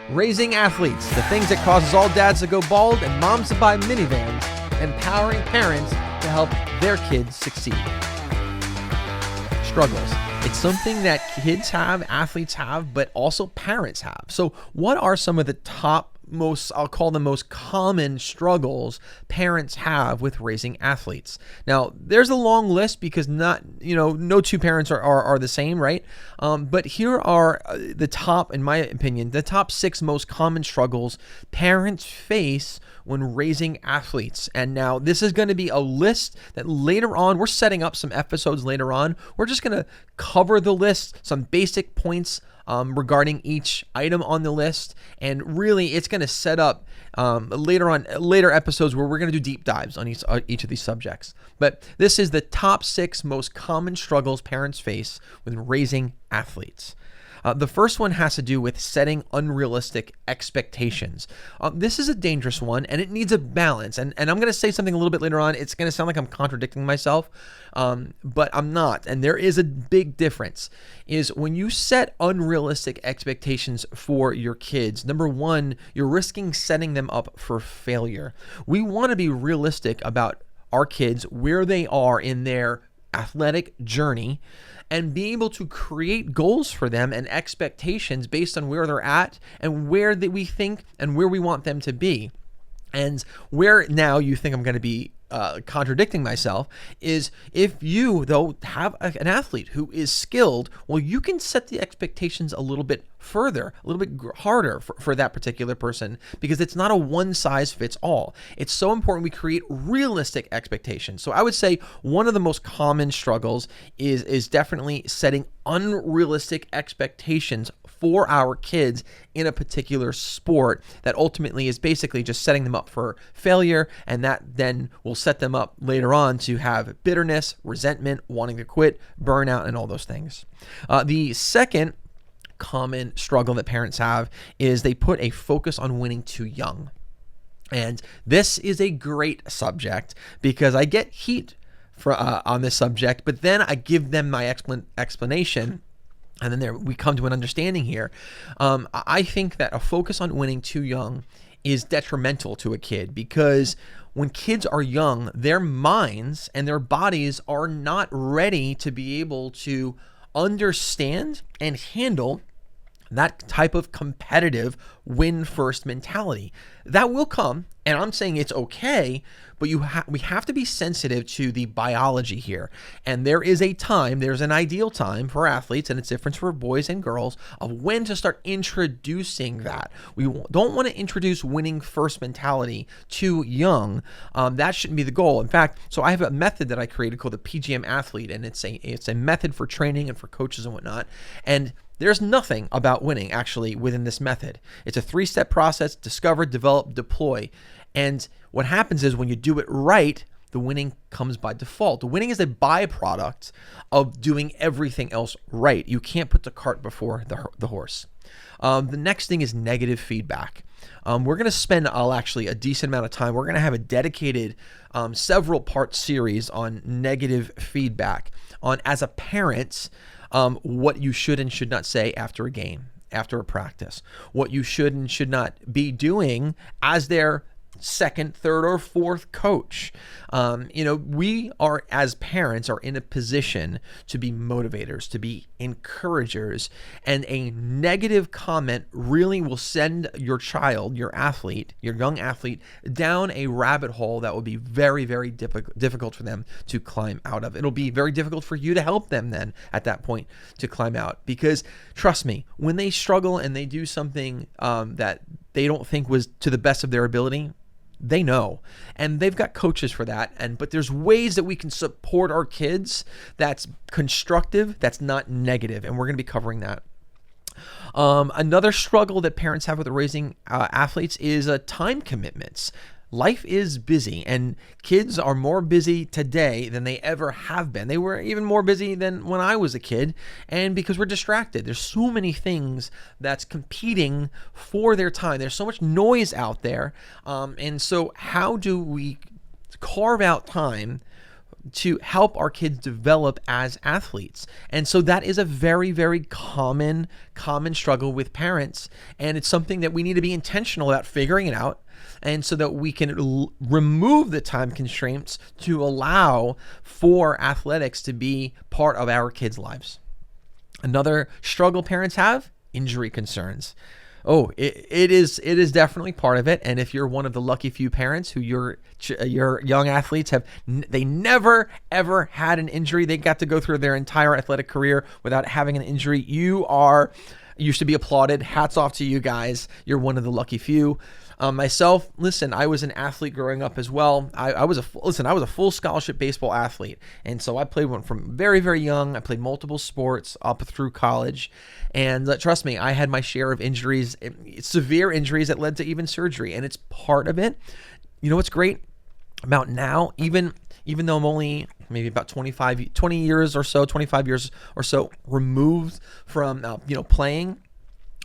Raising athletes, the things that causes all dads to go bald and moms to buy minivans, empowering parents to help their kids succeed. Struggles. It's something that kids have, athletes have, but also parents have. So what are some of the I'll call them most common struggles parents have with raising athletes? Now, there's a long list because no two parents are the same, right? But here are the top, in my opinion, the top 6 most common struggles parents face when raising athletes. And now this is going to be a list that later on, we're setting up some episodes later on. We're just going to cover the list, some basic points regarding each item on the list, and really it's going to set up later episodes where we're going to do deep dives on each of these subjects. But this is the top 6 most common struggles parents face when raising athletes. The first one has to do with setting unrealistic expectations. This is a dangerous one, and it needs a balance. And I'm going to say something a little bit later on. It's going to sound like I'm contradicting myself, but I'm not. And there is a big difference. Is when you set unrealistic expectations for your kids, number one, you're risking setting them up for failure. We want to be realistic about our kids, where they are in their athletic journey, and be able to create goals for them and expectations based on where they're at and where we think and where we want them to be. And where now you think I'm going to be contradicting myself is if you, though, have an athlete who is skilled, well, you can set the expectations a little bit further, a little bit harder for that particular person, because it's not a one size fits all. It's so important we create realistic expectations. So I would say one of the most common struggles is definitely setting unrealistic expectations for our kids in a particular sport that ultimately is basically just setting them up for failure, and that then will set them up later on to have bitterness, resentment, wanting to quit, burnout, and all those things. The second common struggle that parents have is they put a focus on winning too young. And this is a great subject because I get heat on this subject, but then I give them my explanation. And then we come to an understanding here. I think that a focus on winning too young is detrimental to a kid, because when kids are young, their minds and their bodies are not ready to be able to understand and handle that type of competitive win first mentality. That will come, and I'm saying it's okay, but we have to be sensitive to the biology here. And there's an ideal time for athletes, and it's different for boys and girls, of when to start introducing that. We don't want to introduce winning first mentality too young. That shouldn't be the goal. In fact, so I have a method that I created called the PGM Athlete, and it's a method for training and for coaches and whatnot. And there's nothing about winning actually within this method. It's a 3-step process: discover, develop, deploy. And what happens is when you do it right, the winning comes by default. The winning is a byproduct of doing everything else right. You can't put the cart before the horse. The next thing is negative feedback. We're going to spend a decent amount of time. We're going to have a dedicated several part series on negative feedback, on, as a parent, what you should and should not say after a game, after a practice, what you should and should not be doing as their second, third, or fourth coach. We are, as parents, are in a position to be motivators, to be encouragers, and a negative comment really will send your child, your athlete, your young athlete, down a rabbit hole that will be very, very difficult for them to climb out of. It'll be very difficult for you to help them then at that point to climb out, because trust me, when they struggle and they do something that they don't think was to the best of their ability, they know, and they've got coaches for that. But there's ways that we can support our kids that's constructive, that's not negative, and we're going to be covering that. Another struggle that parents have with raising athletes is time commitments. Life is busy, and kids are more busy today than they ever have been. They were even more busy than when I was a kid, and because we're distracted. There's so many things that's competing for their time. There's so much noise out there, and so how do we carve out time to help our kids develop as athletes. And so that is a very, very common struggle with parents. And it's something that we need to be intentional about figuring it out. And so that we can remove the time constraints to allow for athletics to be part of our kids' lives. Another struggle parents have, injury concerns. Oh, it is definitely part of it. And if you're one of the lucky few parents who your young athletes they never ever had an injury, they got to go through their entire athletic career without having an injury, you should be applauded. Hats off to you guys. You're one of the lucky few. Myself, listen, I was an athlete growing up as well. I was a full scholarship baseball athlete. And so I played one from very, very young. I played multiple sports up through college. And trust me, I had my share of injuries, severe injuries that led to even surgery. And it's part of it. You know what's great about now, even though I'm only maybe about 25 years or so removed from playing,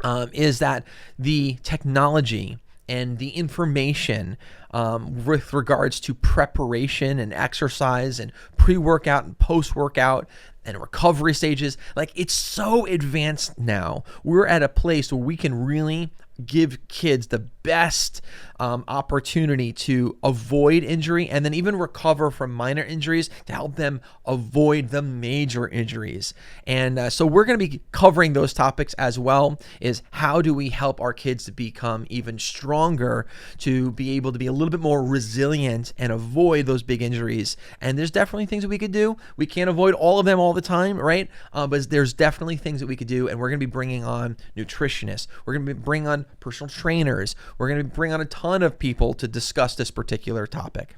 is that the technology and the information with regards to preparation and exercise and pre-workout and post-workout and recovery stages, like, it's so advanced now. We're at a place where we can really give kids the best opportunity to avoid injury and then even recover from minor injuries to help them avoid the major injuries. And so we're going to be covering those topics as well, is how do we help our kids to become even stronger, to be able to be a little bit more resilient and avoid those big injuries. And there's definitely things that we could do. We can't avoid all of them all the time, right? But there's definitely things that we could do, and we're going to be bringing on nutritionists. We're going to be bringing on personal trainers. We're going to bring on a ton of people to discuss this particular topic.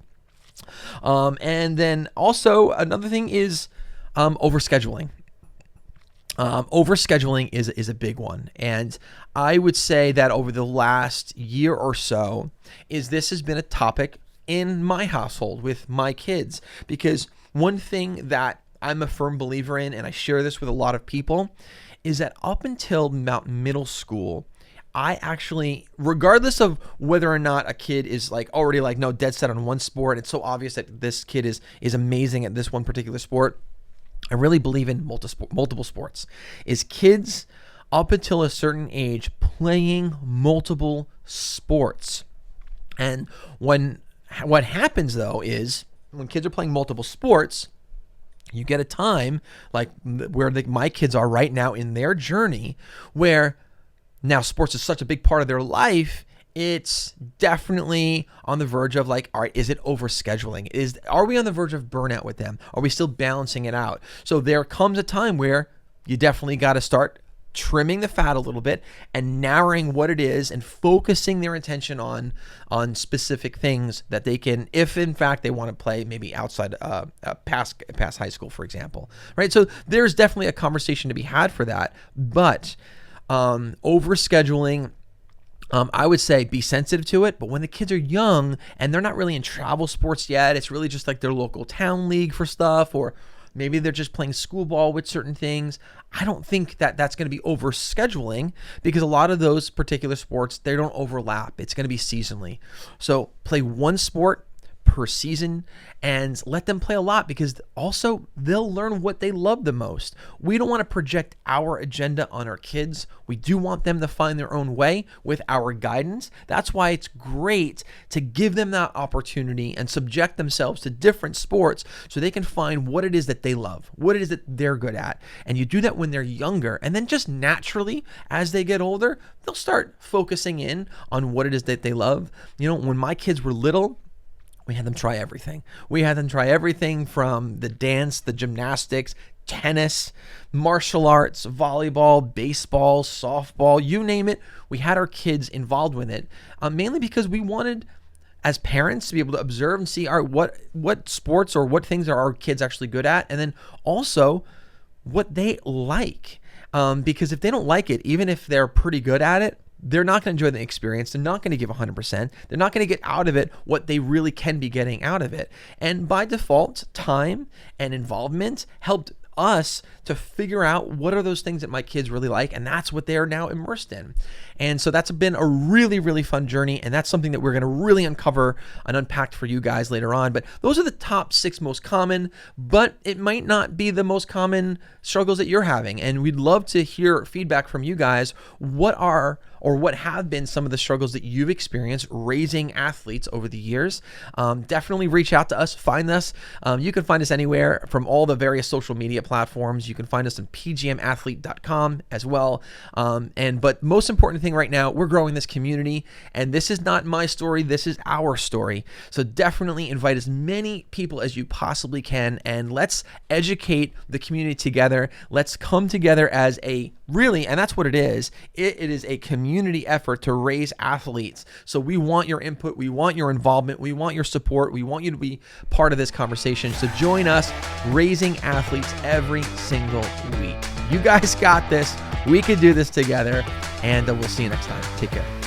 And then also another thing is overscheduling. Overscheduling is a big one. And I would say that over the last year or so, this has been a topic in my household with my kids. Because one thing that I'm a firm believer in, and I share this with a lot of people, is that up until about middle school, I actually, regardless of whether or not a kid is already dead set on one sport, it's so obvious that this kid is amazing at this one particular sport. I really believe in multiple sports. Is kids up until a certain age playing multiple sports. And what happens though is when kids are playing multiple sports, you get a time like where my kids are right now in their journey, where now sports is such a big part of their life, it's definitely on the verge of all right, is it overscheduling? Are we on the verge of burnout with them? Are we still balancing it out? So there comes a time where you definitely got to start trimming the fat a little bit and narrowing what it is and focusing their attention on specific things that they can, if in fact they want to play maybe outside past high school, for example, right? So there's definitely a conversation to be had for that, but overscheduling, I would say be sensitive to it. But when the kids are young and they're not really in travel sports yet, it's really just their local town league for stuff, or maybe they're just playing school ball with certain things. I don't think that that's going to be overscheduling, because a lot of those particular sports, they don't overlap. It's going to be seasonally. So play one sport per season and let them play a lot, because also they'll learn what they love the most. We don't want to project our agenda on our kids. We do want them to find their own way with our guidance. That's why it's great to give them that opportunity and subject themselves to different sports so they can find what it is that they love, what it is that they're good at. And you do that when they're younger, and then just naturally as they get older, they'll start focusing in on what it is that they love. When my kids were little, we had them try everything. We had them try everything from the dance, the gymnastics, tennis, martial arts, volleyball, baseball, softball, you name it. We had our kids involved with it, mainly because we wanted, as parents, to be able to observe and see what sports or what things are our kids actually good at, and then also what they like. Because if they don't like it, even if they're pretty good at it, they're not going to enjoy the experience. They're not going to give 100%. They're not going to get out of it what they really can be getting out of it. And by default, time and involvement helped us to figure out what are those things that my kids really like, and that's what they're now immersed in. And so that's been a really, really fun journey, and that's something that we're going to really uncover and unpack for you guys later on. But those are the top 6 most common, but it might not be the most common struggles that you're having. And we'd love to hear feedback from you guys. What have been some of the struggles that you've experienced raising athletes over the years? Definitely reach out to us, find us. You can find us anywhere from all the various social media platforms. You can find us on pgmathlete.com as well. But most important thing right now, we're growing this community, and this is not my story. This is our story. So definitely invite as many people as you possibly can, and let's educate the community together. Let's come together as and that's what it is. It is a community effort to raise athletes. So we want your input. We want your involvement. We want your support. We want you to be part of this conversation. So join us raising athletes every single week. You guys got this. We can do this together, and we'll see you next time. Take care.